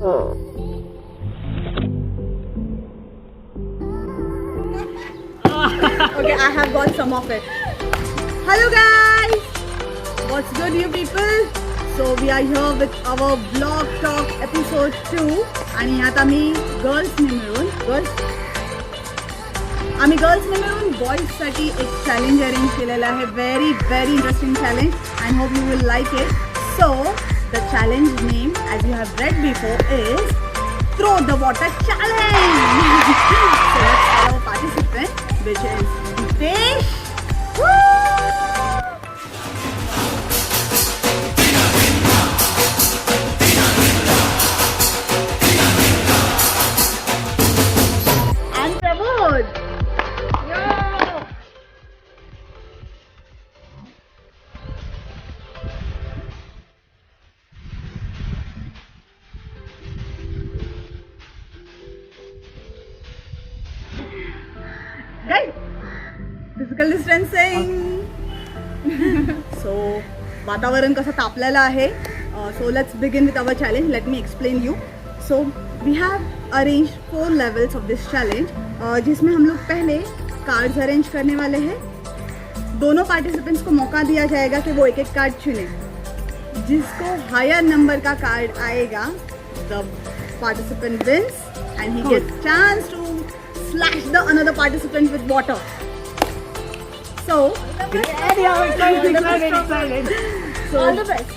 Okay, I have got some of it. Hello guys! What's good you people? So we are here with our vlog talk episode 2 आणि ह्यात आम्ही गर्ल्सने मिळून बॉईजसाठी एक challenge arrange केलेलं आहे. Very very interesting challenge and hope you will like it. So the challenge name as you have read before is throw the water challenge. So let's call our participant, which is Dipesh. And Prabodh. Guys, physical distancing. So वातावरण कसं तापलेलं आहे. So let's begin with our challenge. Let me explain you. So we have arranged 4 levels of this challenge, जिसमें हम लोग पहले cards arrange करने वाले हैं. दोनों पार्टिसिपेंट्स को मौका दिया जाएगा कि वो एक एक कार्ड चुने. जिसको हायर नंबर का कार्ड आएगा, the participant wins and he gets chance to slash the another participant with water. So so All the best.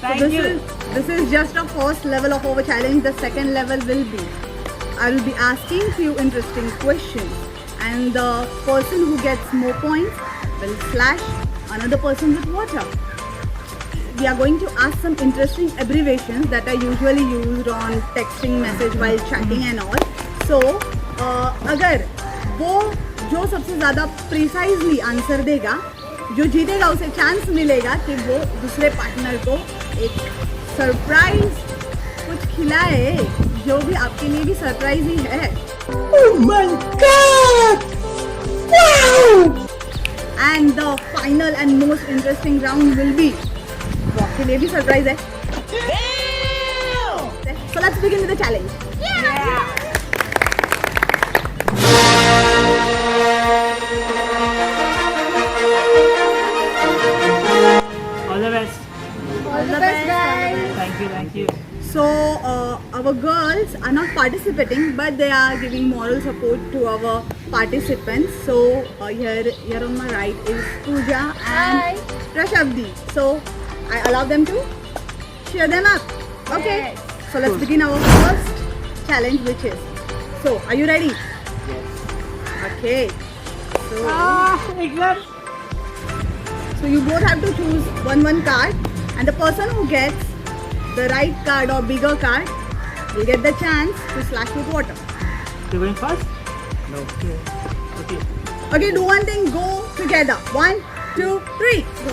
This is just a first level of our challenge. The second level will be, I will be asking few interesting questions and the person who gets more points will slash another person with water. We are going to ask some interesting abbreviations that are usually used on texting message while chatting and all. So अगर वो जो सबसे ज़्यादा precisely answer देगा, जो जीतेगा उसे chance मिलेगा कि वो दूसरे पार्टनर को एक सरप्राइज कुछ खिलाए, जो भी आपके लिए भी सरप्राइज ही है. Oh my God! Wow! And the final and most interesting round will be, वो आपके लिए भी सरप्राइज है. So let's begin with the challenge. All the best. All the best, guys. Thank you. So our girls are not participating, but they are giving moral support to our participants. So here on my right is Pooja and Rashabdi. So I allow them to cheer them up. Okay. Yes. So let's begin our first challenge, which is. So are you ready? Yes. Okay. So you both have to choose one card, and the person who gets the right card or bigger card will get the chance to slash with water. You going first? No. Okay. Okay, do one thing, go together. 1, 2, 3. Go.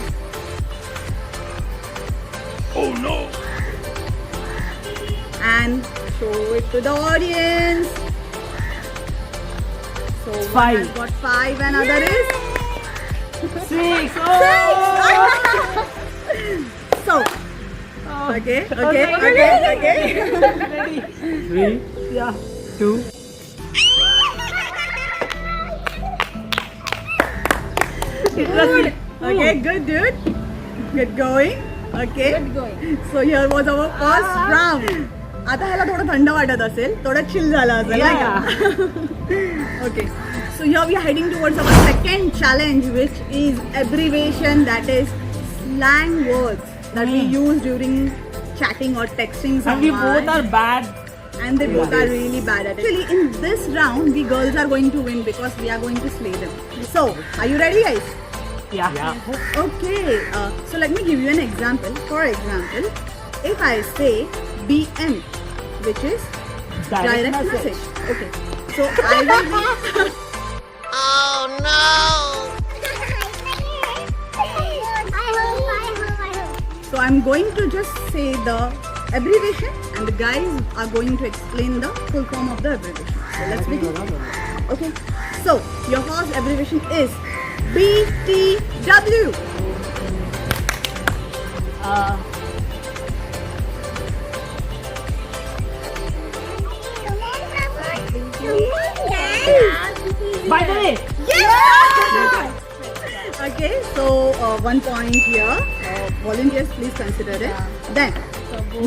Oh no. And show it to the audience. So one 5. has got 5 and other is 6. so. Okay. Ready? 3. Yeah. 2. Good. Okay, good dude. Good going. Okay. Good going. So here was our first round. आता ह्याला थोडं थंड वाटत असेल, थोडं chill झालं असेल नाही का? Okay. So here we are heading towards our second challenge, which is abbreviation, that is slang words that we use during chatting or texting And someone. we both are bad. And they both are really bad at it. Actually, in this round, the girls are going to win because we are going to slay them. So, are you ready, guys? Yeah. Okay. So let me give you an example. For example, if I say BM, which is direct message. Okay. So I will be. Oh no! So I'm going to just say the abbreviation, and the guys are going to explain the full form of the abbreviation. So let's begin. Okay. So your first abbreviation is BTW. By the way, Yes! Okay, so 1 point here. Volunteers, please consider it. Then,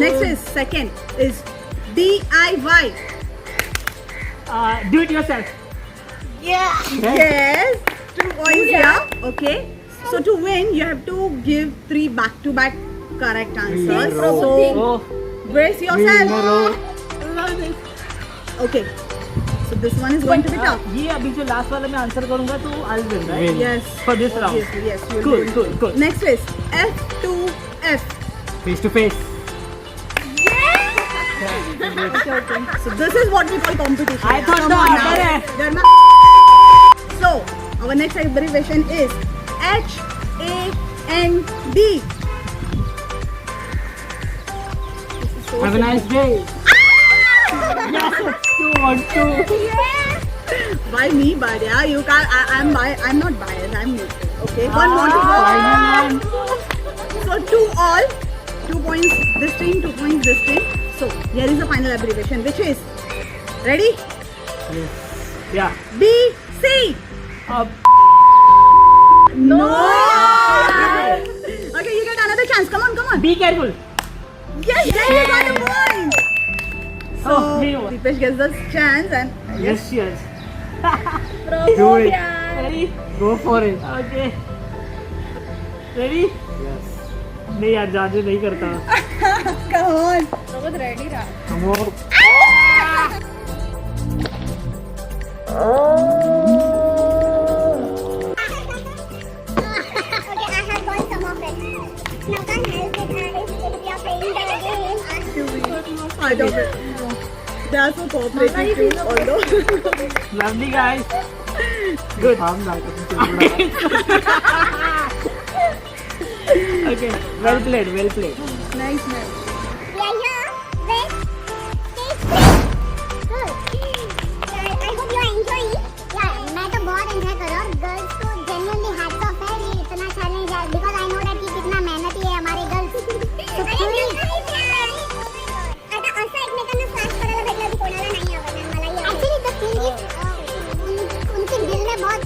next is second is DIY. do it yourself. Yes, 2 points here. Okay, so to win, you have to give 3 back-to-back correct answers. So Oh, brace in a yourself. row. Okay, so this one is going to be tough. ये अभी जो last वाला मैं answer करूंगा तो I'll win, right? Yes. For this round. Obviously, yes. You will Cool, win. cool, cool. Next is F to F. Face to face. So this is what we call competition. I thought Come the on other now. है. Dharma. So our next abbreviation is HAND. Have a nice day. Yes, it's 2-1-2. Why me, but yeah, you can't. I'm not biased. I'm neutral. Okay. One more to Final go. So 2 all. 2 points this team. 2 points this team. So here is the final abbreviation, which is ready. Yeah. B C. No. Okay, you get another chance. Come on, come on. Be careful. Yes, there you got a point. So Oh, me one. Deepesh gets the chance and Yes, yes. Do it. Ready? Go for it. Okay. Ready? Yes. नहीं यार जादू नहीं करता. come on. Come on. Okay, I have got some of it. Now can't help it, if we are playing the game. I don't know. They are so cooperative too, although. Lovely guys. Good. Okay. Well played. Well played. Nice man. We are here with stage 3. Good. I hope you are enjoying. Yeah, मैं तो बहुत enjoy कर रहा हूँ. Girls को genuinely hats off है ये इतना challenge है because I know that कि कितना मेहनती है हमारी girls. आता असं एकमेकांना flash करायला भेटलं की कोणाला नाही आवडणार मला ही. Actually the thing is उनके दिल में बहुत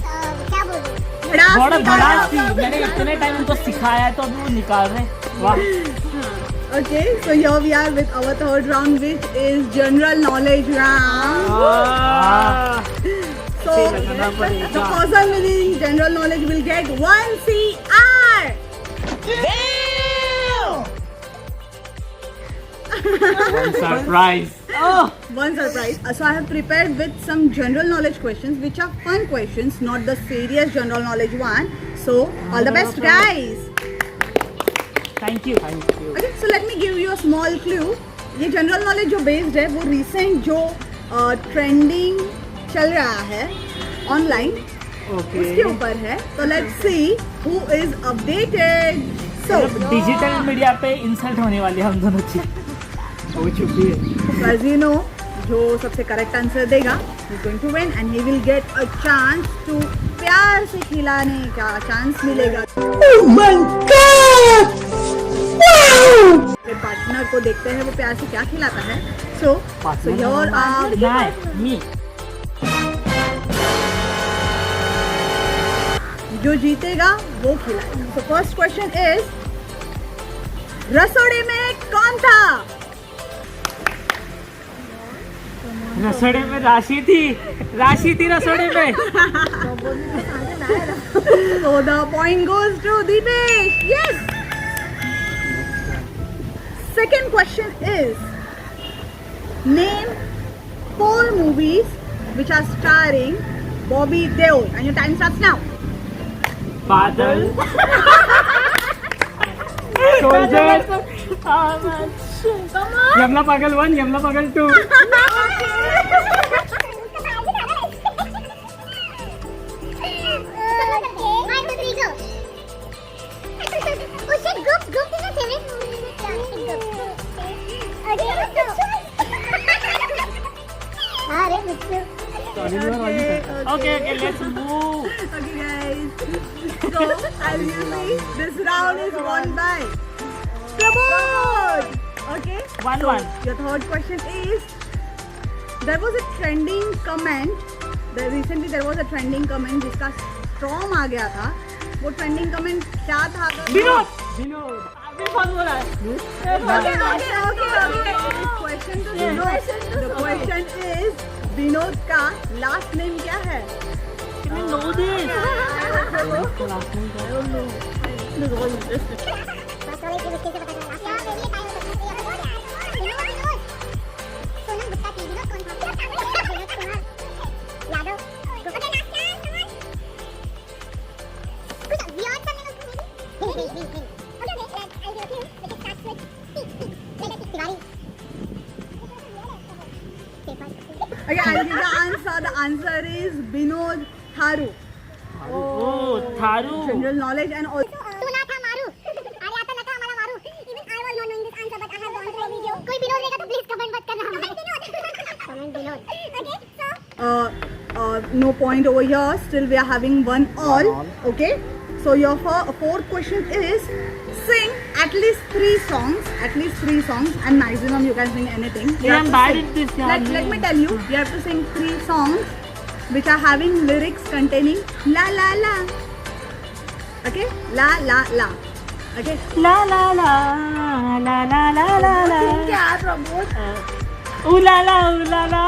क्या बोलूँ बड़ा बड़ा सी मैंने इतने टाइम उनको सिखाया है तो अभी वो निकाल रहे हैं. वाह. Okay, so here we are with our third round, which is general knowledge round. So लगना पड़ेगा. the person winning general knowledge will get 1 CR. Surprise. Oh. One surprise. So I have prepared with some general knowledge questions, which are fun questions, not the serious general knowledge one. So all the best, guys. Thank you. Thank you. Okay, so let me give you a small clue. ये general knowledge जो based है वो recent जो trending चल रहा है online Okay. उसके ऊपर है. तो let's see who is updated. So digital media पे इंसल्ट होने वाली है हम दोनों की. हो चुकी है. एज यू नो जो सबसे करेक्ट आंसर देगा he is going to win and he will get a chance to प्यार से खिलाने का चांस मिलेगा. अपने पार्टनर को देखते हैं वो प्यार से क्या खिलाता है. So your me. जो जीतेगा वो खिलाएगा. So first question is रसोड़े में कौन था? रसोड़े में राशि थी रसोड़े में. So the point goes to Deepesh. Yes. Second question is name 4 movies which are starring Bobby Deol. And your time starts now. बादल. Soldier. यमला पागल 1, यमला पागल 2. Okay, let's move. Okay, guys. So, as you see, this round is won by Pramod. Okay. 1-1. Your third question is: there was a trending comment recently there was a trending comment जिसका storm आ गया था. वो trending comment क्या था? विनोद अभी phone बोला है. Question to Vinod. The question is Vinod का लास्ट नेम क्या है? Can I know this? बस वाले की मुश्किल से पता चला क्या मेरे लिए टाइम होता है विनोद सोनम गुप्ता की विनोद कौन था विनोद कुमार यादव ओके नाच कुछ बियॉन्ड करने को नहीं okay I will help you let it start with Tiwari Okay, I'll give the answer. The answer is Vinod Tharu. Oh, Tharu. General knowledge and also. तू ना था मारू अरे आता ना था हमारा मारू even I was not knowing this answer but I have gone through video कोई विनोद रहेगा तो प्लीज कमेंट मत करना हमारे Vinod comment Vinod okay so No point over here. Still, we are having 1 all. Okay. So your fourth question is sing at least 3 songs. At least 3 songs, and maximum you can sing anything. You Yeah, have I'm to bad sing- at this, yeah. Let me tell you. You have to sing 3 songs which are having lyrics containing la la la. Okay. La la la. Okay. La la la la la la la la. क्या Pramod? Ooh la la, ooh la la,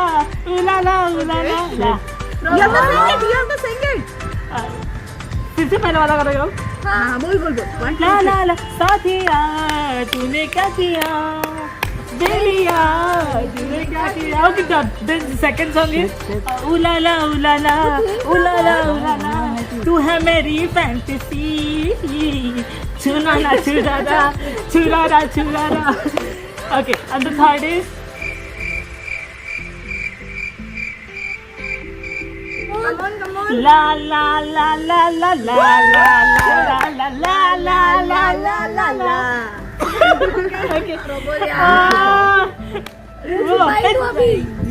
ooh la la, ooh la la. La. You have to sing it. You have to sing it. फिर से पहले वाला करोगे. हाँ बोल बोल बोल. 1 2 ला 3. ला ला साथिया तूने क्या किया बेलिया तूने क्या किया. Okay, done. Then the second song is ooh la la, ooh la la, ooh la la, ooh la la. तू है मेरी fantasy. छुना ना छुरा ना छुरा ना छुरा ना. Okay, and the third is Come on. la la la la la la la la la la la la la la la la. Okay.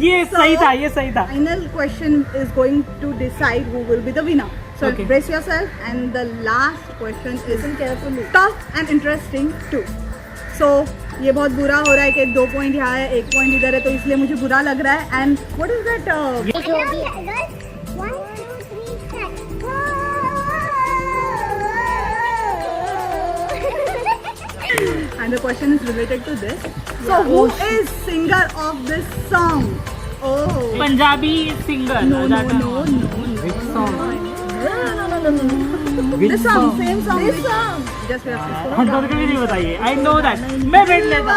ये सही था, ये सही था. Final question is going to decide who will be the winner. So Okay. brace yourself, and the last question is tough and interesting too. So ये बहुत बुरा हो रहा है कि 2 पॉइंट यहाँ है 1 पॉइंट इधर है, तो इसलिए मुझे बुरा लग रहा है. And what is that? One, two, three, start. And the question is related to this. So who is singer of this song? Oh. Punjabi singer. No. Which song? This song, same song. This song. Just wait. हम भी नहीं बताइए. I know that. मैं बैठ लेता.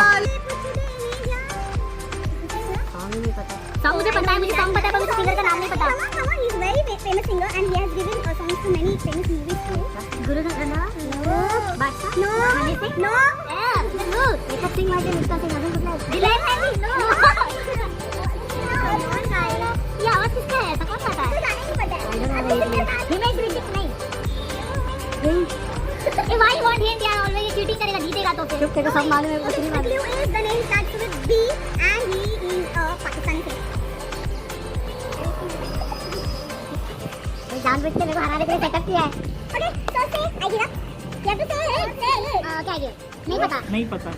Song मुझे पता है, मुझे सॉन्ग पता है पर मुझे सिंगर का नाम नहीं पता. He is very famous singer and he has given songs to many famous movies too. Guru Rangana? No. Badshah? No. Honey Singh? No. No. Ekta Singh वाले मिस्टर सिंह अभी कुछ नहीं. Dilan Heavy? No. ये आवाज किसका है? ऐसा कौन गाता है? गाना नहीं पता है. हिमेश रेड्डी नहीं. Why you want him? यार always cheating करेगा, जीतेगा तो फिर. चुप तेरे को सब मालूम है, कुछ नहीं मालूम. W is the name starts with B and he is a Pakistani singer. जानबूझ के मेरे को हराने के लिए सेटअप किया है. Okay so say I give up. You have to say क्या गिव? नहीं पता. नहीं पता.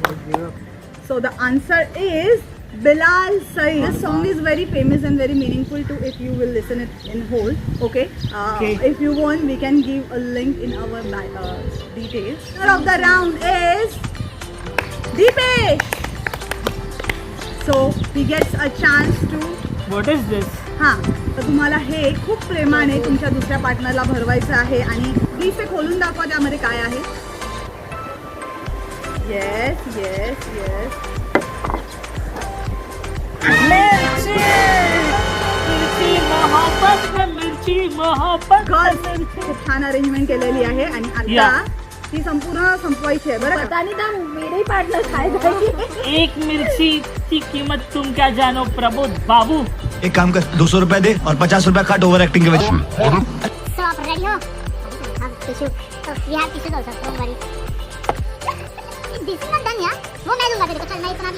So the answer is Bilal Saeed. This song is very famous and very meaningful too if you will listen it in whole. Okay. Okay. If you want, we can give a link in our details. Winner of the round is Deepesh. So he gets a chance to. What is this? हां तर तुम्हाला हे खूप प्रेमाने तुमच्या दुसऱ्या पार्टनरला भरवायचं आहे आणि please ते खोलून दाखवा त्यामध्ये काय आहे. येस. मिरची मोहब्बत में मिरची मोहब्बत. खूप छान अरेंजमेंट केलेली आहे आणि आता Yeah. ती संपूर्ण संपवायची आहे बरं का. एक मिर्ची की कीमत तुम क्या जानो प्रबोध बाबू. एक काम कर 200 रुपए दे और 50 रुपए काट ओवर एक्टिंग के वजह से. So आप रेडी हो? हाँ टिश्यू. तो ये है टिश्यू दो sir don't worry. This is not done यार. वो मैं दूंगा तेरे को. चल मैं इतना भी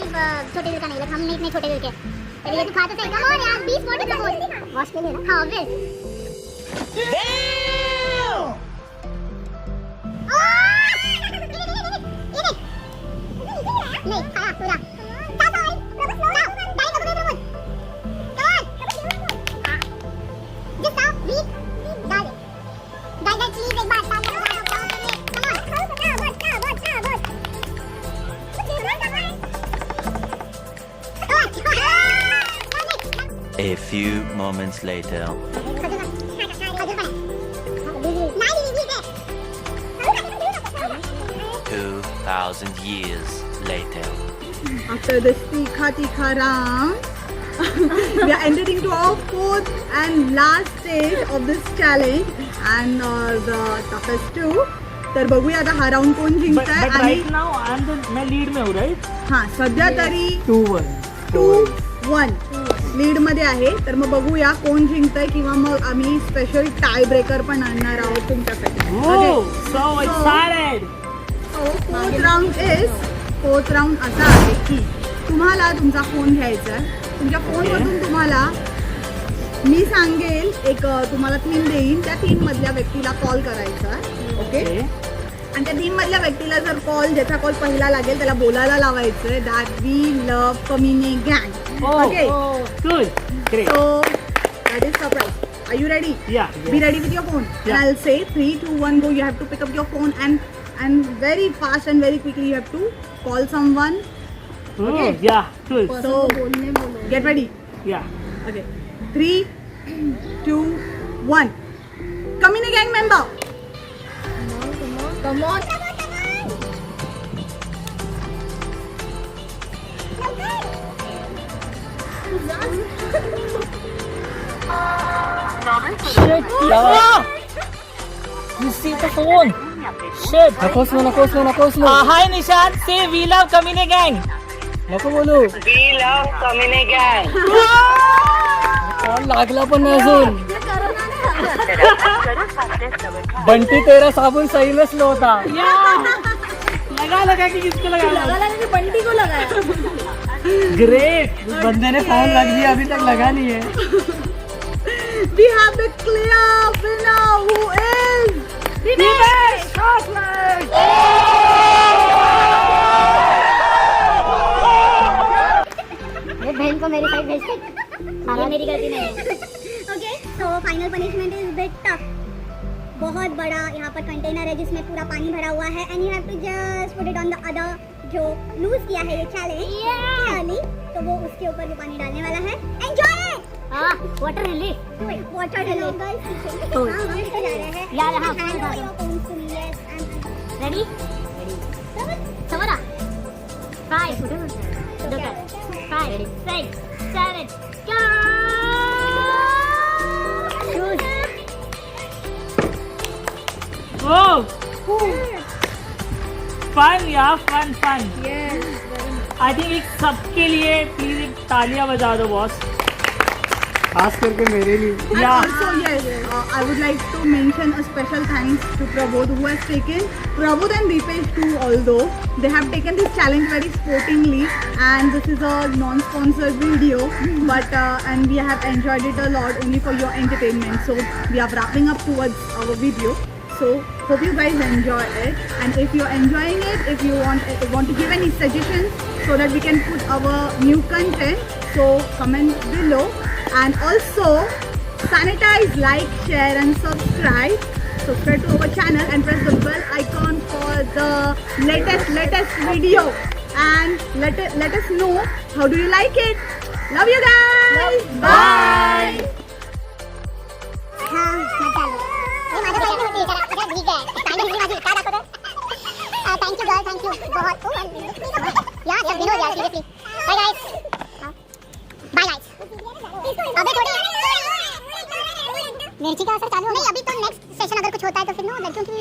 छोटे दिल का नहीं. हम नहीं इतने छोटे दिल के. तेरे ये तू खाता सही. कम ऑन यार 20 वॉट का बोल. वॉश के लिए ना. हाँ ऑब्वियस. नहीं खाया पूरा. A few moments later. नाही 2,000 years later. After this tikha round, we are entering to our fourth and last stage of this challenge and the toughest too. तर बघूया आता हा राऊंड कोण जिंकताय But आणि right now मैं लीड में हूँ, right? हा सध्या तरी 2-1. 2-1 लीड मध्ये आहे. तर मग बघूया कोण जिंकतंय किंवा मग आम्ही स्पेशल टाय ब्रेकर पण आणणार आहोत तुमच्यासाठी. Oh, so excited. Fourth round असा आहे की तुम्हाला तुमचा फोन घ्यायचा आहे. तुमच्या फोनमधून तुम्हाला मी सांगेल एक तुम्हाला थीम देईन, त्या थीम मधल्या व्यक्तीला कॉल करायचा आहे. ओके, आणि त्या थीम मधल्या व्यक्तीला जर ज्याचा कॉल पहिला लागेल त्याला बोलायला लावायचं आहे दॅट वी लव्ह कमिने गँग. Okay, Good. Great. so that is surprise. Are you ready? Yeah. Be ready with your phone. And Yeah. I'll say 3, 2, 1 go. You have to pick up your phone and very fast and very quickly you have to call someone. Oh, yeah. Good. So get ready. Yeah. Okay. 3, 2, 1. Kamine gang member. Come on. You see the phone? Shit. नकोस ना. Hi Nishan, say we love Kamine gang. नको बोलू. Call लागला पण नाही अजून. बंटी तेरा साबुन सही में स्लो था. लगा कि किसको लगाया? बंटी को लगाया. Great. उस बंदे ने फोन लग दिया, अभी तक लगा नहीं है. We have the clear winner who is Dinesh Khosla. ये बहन को मेरी साइड भेज दे. ये मेरी गलती नहीं है. ओके, तो final punishment is bit tough. बहुत बड़ा यहाँ पर कंटेनर है जिसमें पूरा पानी भरा हुआ है and you have to just put it on the other जो लूज किया है ये चैलेंज क्लियरली, तो वो उसके ऊपर भी पानी डालने वाला है. Enjoy it. Water relief. Water relief guys. तो हम इससे जा रहे हैं यार. हां, ready. Savara 5 5 6 7 go. Oh. Fun, yeah, fun. Yes. I think एक सबके लिए प्लीज एक तालियां बजा दो बॉस. खास करके मेरे लिए. And also, yes, I would like to mention a special thanks to Prabodh who has taken, Prabodh and Deepesh too, although they have taken this challenge very sportingly, and this is a non-sponsored video, but and we have enjoyed it a lot only for your entertainment. So we are wrapping up towards our video. So hope you guys enjoy it, and if you're enjoying it, if you want to give any suggestions so that we can put our new content, so comment below. And also sanitize, like, share and subscribe to our channel and press the bell icon for the latest video, and let us know how do you like it. Love you guys. Bye. हाँ, मजा लो. ये माझ्या side होती जरा ठीक आहे. पाणी माझी का दाखवतो. Thank you girl, thank you बहुत. यार सब दिन हो गया seriously. Bye guys. Bye guys. अबे थोड़ी मिर्ची का असर चालू हो. नहीं अभी तो नेक्स्ट सेशन अगर कुछ होता है तो फिर नो लड़कियों की